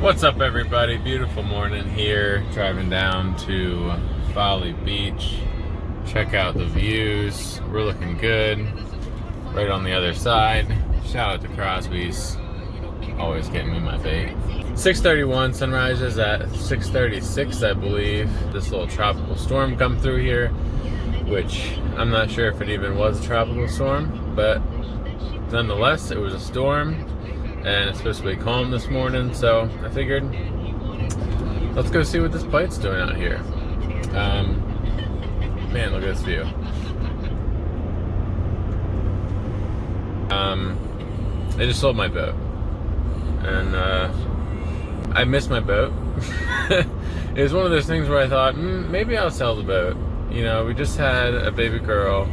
What's up, everybody? Beautiful morning here, driving down to Folly Beach. Check out the views. We're looking good. Right on the other side. Shout out to Crosby's. Always getting me my bait. 6:31, sunrise is at 6:36, I believe. This little tropical storm come through here, which I'm not sure if it even was a tropical storm, but nonetheless, it was a storm. And it's supposed to be calm this morning, so I figured let's go see what this bite's doing out here. Man, look at this view. I just sold my boat, and I missed my boat. It was one of those things where I thought, maybe I'll sell the boat. You know, we just had a baby girl,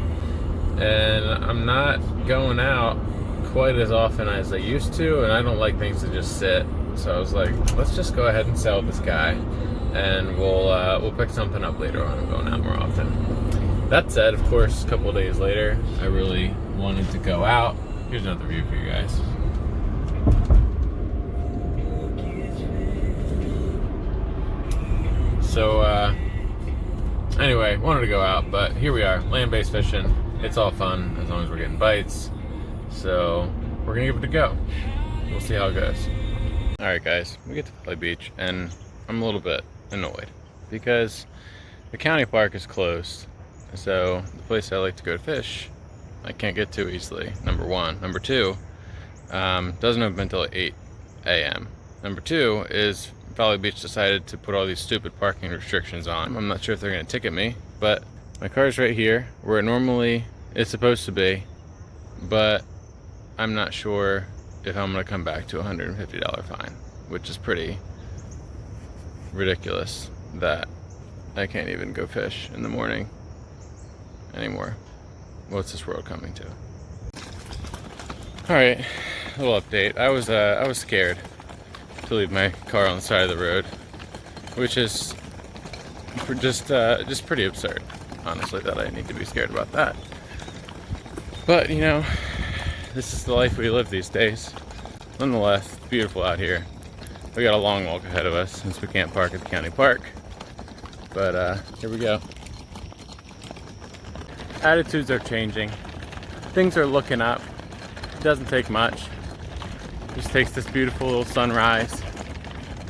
and I'm not going out quite as often as I used to, and I don't like things to just sit. So I was like, let's just go ahead and sell this guy, and we'll pick something up later on. I'm going out more often. That said, of course, a couple of days later, I really wanted to go out. Here's another view for you guys. So anyway, wanted to go out, but here we are, land-based fishing. It's all fun as long as we're getting bites. So we're gonna give it a go. We'll see how it goes. All right, guys, we get to Folly Beach, and I'm a little bit annoyed because the county park is closed. So the place I like to go to fish, I can't get to easily. Number one. Number two, doesn't open until 8 a.m. Number two is Folly Beach decided to put all these stupid parking restrictions on. I'm not sure if they're gonna ticket me, but my car's right here where it normally is supposed to be, but I'm not sure if I'm going to come back to a $150 fine, which is pretty ridiculous that I can't even go fish in the morning anymore. What's this world coming to? All right, a little update. I was scared to leave my car on the side of the road, which is just pretty absurd, honestly, that I need to be scared about that. But you know, this is the life we live these days. Nonetheless, it's beautiful out here. We got a long walk ahead of us since we can't park at the county park. But here we go. Attitudes are changing. Things are looking up. It doesn't take much. It just takes this beautiful little sunrise,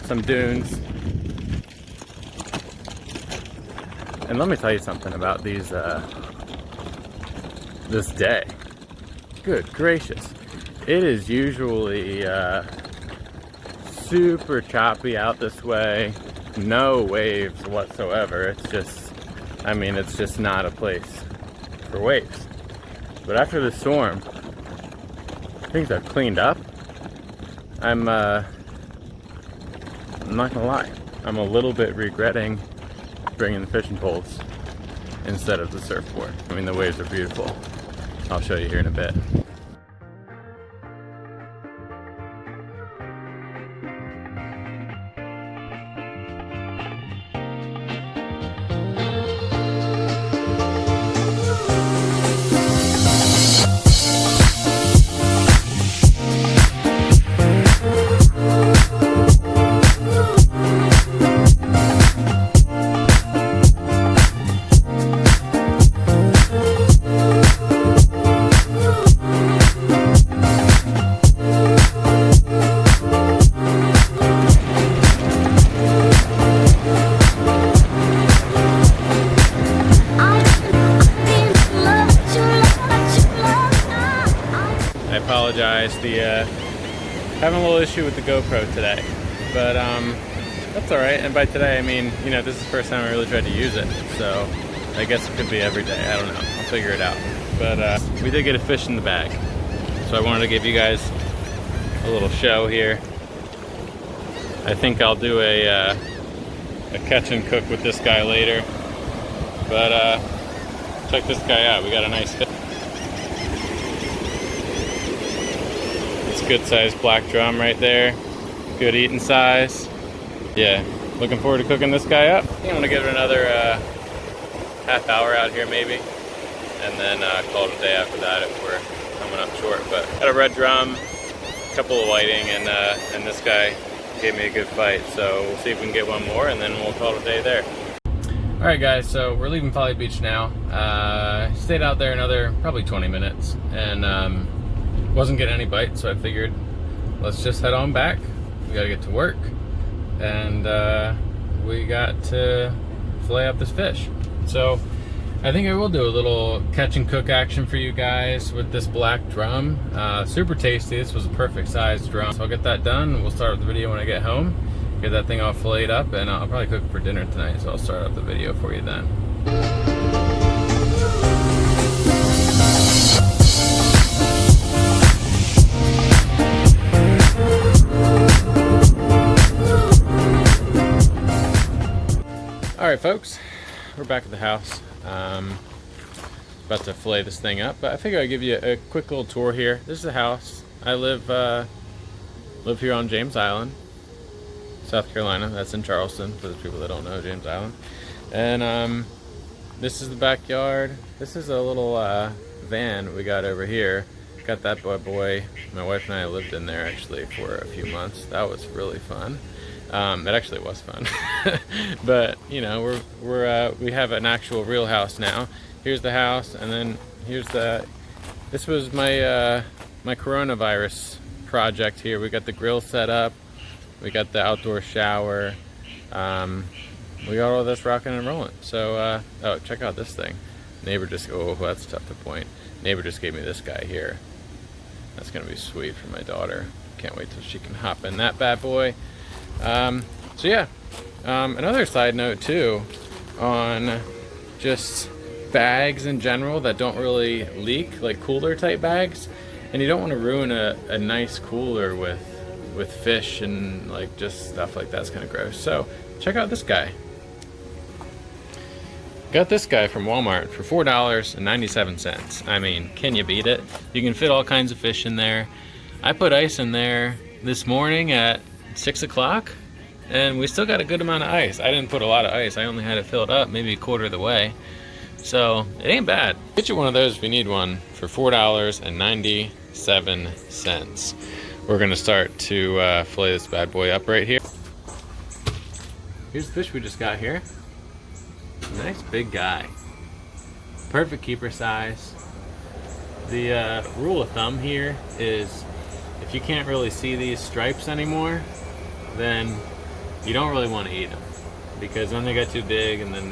some dunes. And let me tell you something about these this day. Good gracious. It is usually super choppy out this way. No waves whatsoever. It's just not a place for waves. But after the storm, things have cleaned up. I'm not gonna lie. I'm a little bit regretting bringing the fishing poles instead of the surfboard. I mean, the waves are beautiful. I'll show you here in a bit. Having a little issue with the GoPro today, but that's all right. And by today, I mean, you know, this is the first time I really tried to use it, so I guess it could be every day. I don't know. I'll figure it out. But we did get a fish in the bag, so I wanted to give you guys a little show here. I think I'll do a catch and cook with this guy later, but check this guy out. We got a nice fish. Good sized black drum right there. Good eating size. Yeah, looking forward to cooking this guy up. I think I'm gonna give it another half hour out here maybe, and then call it a day after that if we're coming up short. But got a red drum, a couple of whiting, and this guy gave me a good fight. So we'll see if we can get one more, and then we'll call it a day there. All right, guys, so we're leaving Folly Beach now. Stayed out there another probably 20 minutes, and wasn't getting any bites, so I figured let's just head on back. We gotta get to work, and we got to fillet up this fish. So I think I will do a little catch and cook action for you guys with this black drum. Super tasty. This was a perfect size drum. So I'll get that done. We'll start the video when I get home. Get that thing all filleted up, and I'll probably cook for dinner tonight, so I'll start up the video for you then. Alright folks, we're back at the house. About to fillet this thing up, but I figure I'd give you a quick little tour here. This is the house. I live here on James Island, South Carolina. That's in Charleston, for the people that don't know James Island. And this is the backyard. This is a little van we got over here. Got that boy. My wife and I lived in there actually for a few months. That was really fun. It actually was fun. But you know, we have an actual real house now. Here's the house, and then here's this was my my coronavirus project here. We got the grill set up. We got the outdoor shower. We got all this rocking and rolling. So, oh, check out this thing. Neighbor just, oh, that's tough to point. Neighbor just gave me this guy here. That's gonna be sweet for my daughter. Can't wait till she can hop in that bad boy. So yeah, another side note too, on just bags in general that don't really leak, like cooler type bags, and you don't want to ruin a nice cooler with fish and like just stuff like that's kind of gross. So check out this guy. Got this guy from Walmart for $4.97. I mean, can you beat it? You can fit all kinds of fish in there. I put ice in there this morning at 6 o'clock, and we still got a good amount of ice. I didn't put a lot of ice. I only had it filled up maybe a quarter of the way. So it ain't bad. Get you one of those if you need one for $4.97. We're gonna start to fillet this bad boy up right here. Here's the fish we just got here. Nice big guy. Perfect keeper size. The rule of thumb here is if you can't really see these stripes anymore, then you don't really want to eat them, because then they get too big and then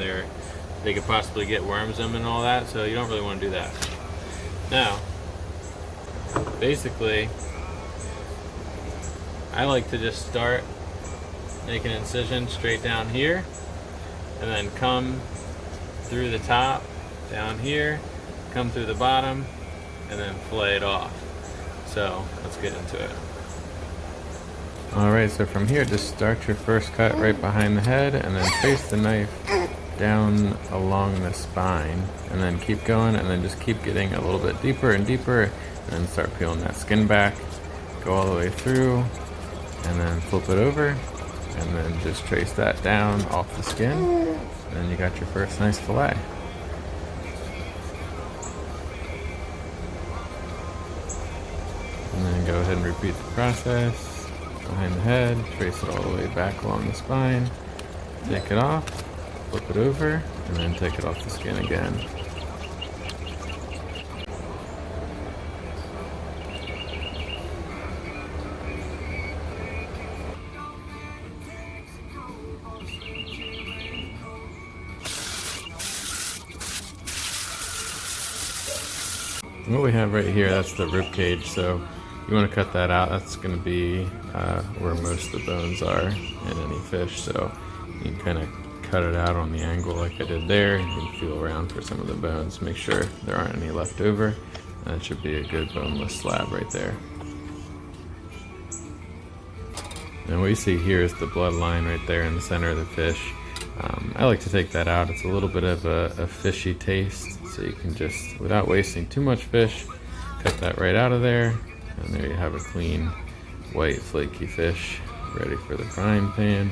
they could possibly get worms in them and all that, so you don't really want to do that. Now, basically, I like to just start, make an incision straight down here, and then come through the top, down here, come through the bottom, and then fillet it off. So, let's get into it. Alright, so from here, just start your first cut right behind the head, and then trace the knife down along the spine, and then keep going, and then just keep getting a little bit deeper and deeper, and then start peeling that skin back, go all the way through, and then flip it over, and then just trace that down off the skin, and then you got your first nice fillet. And then go ahead and repeat the process. Behind the head, trace it all the way back along the spine, take it off, flip it over, and then take it off the skin again. What we have right here, that's the rib cage, so you want to cut that out. That's going to be where most of the bones are in any fish, so you can kind of cut it out on the angle like I did there. You can feel around for some of the bones, make sure there aren't any left over. That should be a good boneless slab right there. And what you see here is the bloodline right there in the center of the fish. I like to take that out. It's a little bit of a fishy taste, so you can just, without wasting too much fish, cut that right out of there. And there you have a clean, white, flaky fish ready for the frying pan.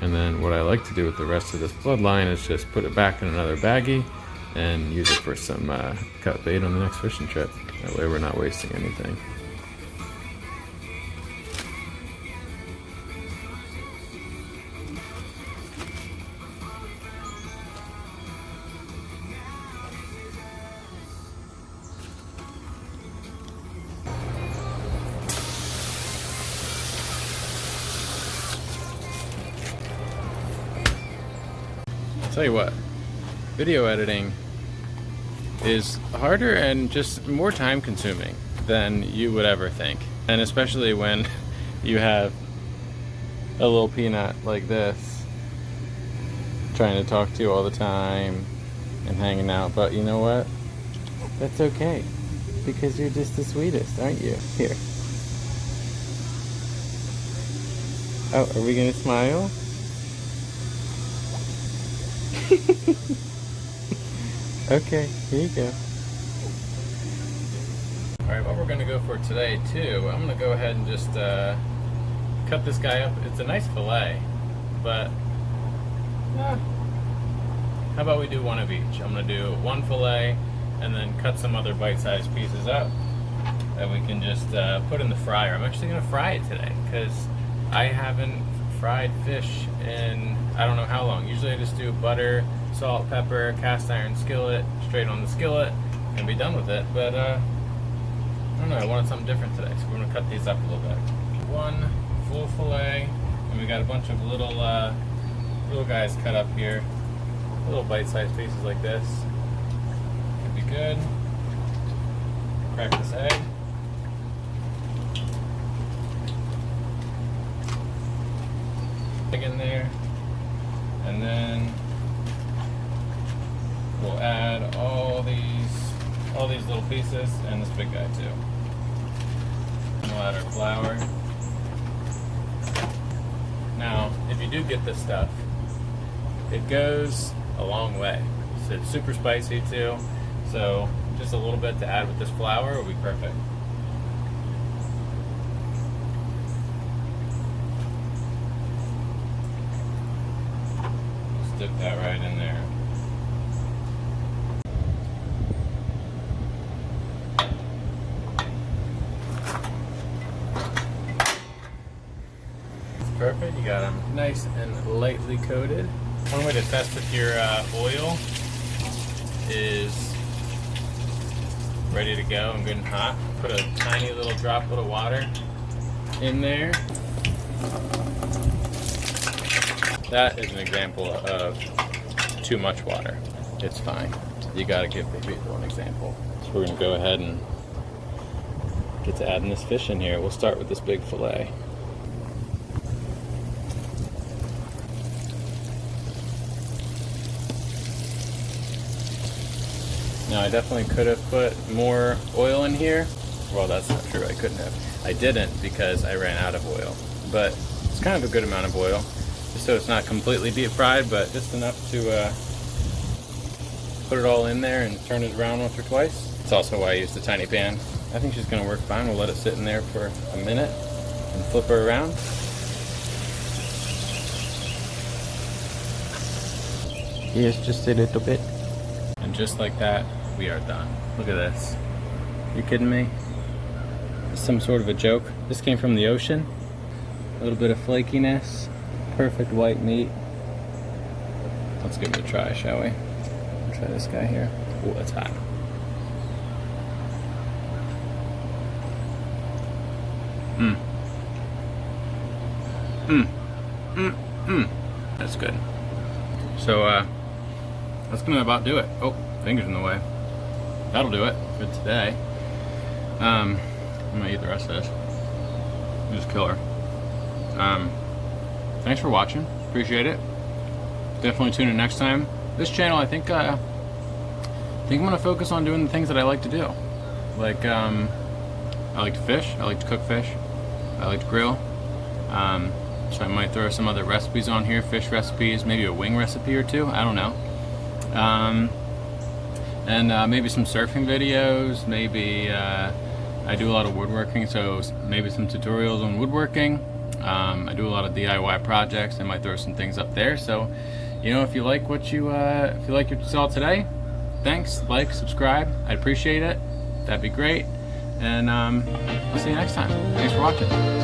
And then what I like to do with the rest of this bloodline is just put it back in another baggie and use it for some cut bait on the next fishing trip. That way we're not wasting anything. Tell you what, video editing is harder and just more time consuming than you would ever think. And especially when you have a little peanut like this trying to talk to you all the time and hanging out. But you know what? That's okay, because you're just the sweetest, aren't you? Here. Oh, are we gonna smile? Okay, here you go. Alright, what we're gonna go for today too, I'm gonna go ahead and just cut this guy up. It's a nice fillet, but how about we do one of each? I'm gonna do one fillet and then cut some other bite-sized pieces up that we can just put in the fryer. I'm actually gonna fry it today because I haven't fried fish in I don't know how long. Usually I just do butter, salt, pepper, cast iron skillet, straight on the skillet, and be done with it. But I don't know, I wanted something different today, so we're gonna cut these up a little bit. One full fillet, and we got a bunch of little guys cut up here, little bite-sized pieces like this. Could be good. Crack this egg. Egg in there, and then we'll add all these little pieces and this big guy too. And we'll add our flour. Now, if you do get this stuff, it goes a long way. So it's super spicy too, so just a little bit to add with this flour will be perfect. Dip that right in there. It's perfect. You got them nice and lightly coated. One way to test if your oil is ready to go and good and hot, put a tiny little droplet of water in there. That is an example of too much water. It's fine. You gotta give people an example. So we're gonna go ahead and get to adding this fish in here. We'll start with this big fillet. Now I definitely could have put more oil in here. Well, that's not true, I couldn't have. I didn't because I ran out of oil. But it's kind of a good amount of oil. Just so it's not completely deep fried, but just enough to put it all in there and turn it around once or twice. It's also why I used the tiny pan. I think she's gonna work fine. We'll let it sit in there for a minute and flip her around. Yes, just a little bit. And just like that, we are done. Look at this. You kidding me? It's some sort of a joke. This came from the ocean. A little bit of flakiness. Perfect white meat. Let's give it a try, shall we? We'll try this guy here. Oh, that's hot. That's good. So, that's gonna about do it. Oh, fingers in the way. That'll do it for today. I'm gonna eat the rest of this. Just kill her. Thanks for watching. Appreciate it. Definitely tune in next time. This channel, I think I'm gonna focus on doing the things that I like to do. Like, I like to fish. I like to cook fish. I like to grill. So I might throw some other recipes on here, fish recipes, maybe a wing recipe or two. I don't know. And maybe some surfing videos. Maybe I do a lot of woodworking, so maybe some tutorials on woodworking. I do a lot of DIY projects. I might throw some things up there. So, you know, if you like what you saw today, thanks. Like, subscribe. I'd appreciate it. That'd be great. And I'll see you next time. Thanks for watching.